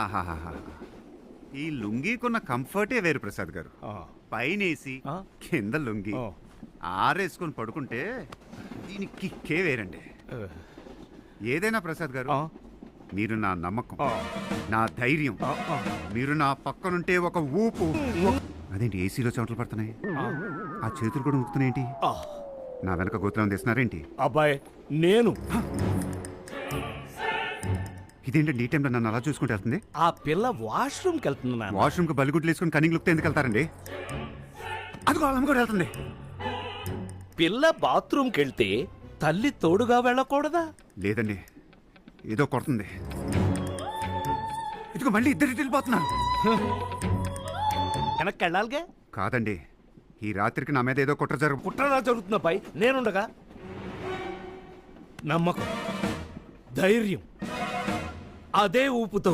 ఆహాహాహా. ఈ లుంగీకున్న కంఫర్టే వేరు ప్రసాద్ గారు. పైనేసి కింద లుంగి ఆరేసుకొని పడుకుంటే దీనికి కిక్కే వేరండి. ఏదైనా ప్రసాద్ గారు, మీరు నా నమ్మకం, నా ధైర్యం, మీరు నా పక్కనుంటే ఒక ఊపు. అదేంటి ఏసీలో చెమటలు పడుతున్నాయి, ఆ చేతులు కూడా ఊపుతున్నాయేంటి? నా వెనక గోత్రం తీస్తున్నారేంటి? అబ్బాయి నేను ఇదేంటండి ఈ టైంలో నన్ను అలా చూసుకుంటూ వెళ్తుంది? ఆ పిల్ల వాష్రూమ్కి వెళ్తుంది. వాష్రూమ్కి బలిగుడ్లు వేసుకుని కనింగ్ లుక్తే ఎందుకు వెళ్తారండి? అదిగో ఆమె కూడా వెళ్తుంది. పిల్ల బాత్రూమ్కి వెళ్తే తల్లి తోడుగా వెళ్ళకూడదా? లేదండి, ఏదో కొడుతుంది. ఇదిగో మళ్ళీ ఇద్దరు వెళ్ళిపోతున్నారు. వెనక్కి వెళ్ళాలిగా? కాదండి, ఈ రాత్రికి నా మీద ఏదో కుట్ర కుట్రలా జరుగుతుంది అబ్బాయి. నేనుండగా నమ్మకం, ధైర్యం, అదే ఊపుతో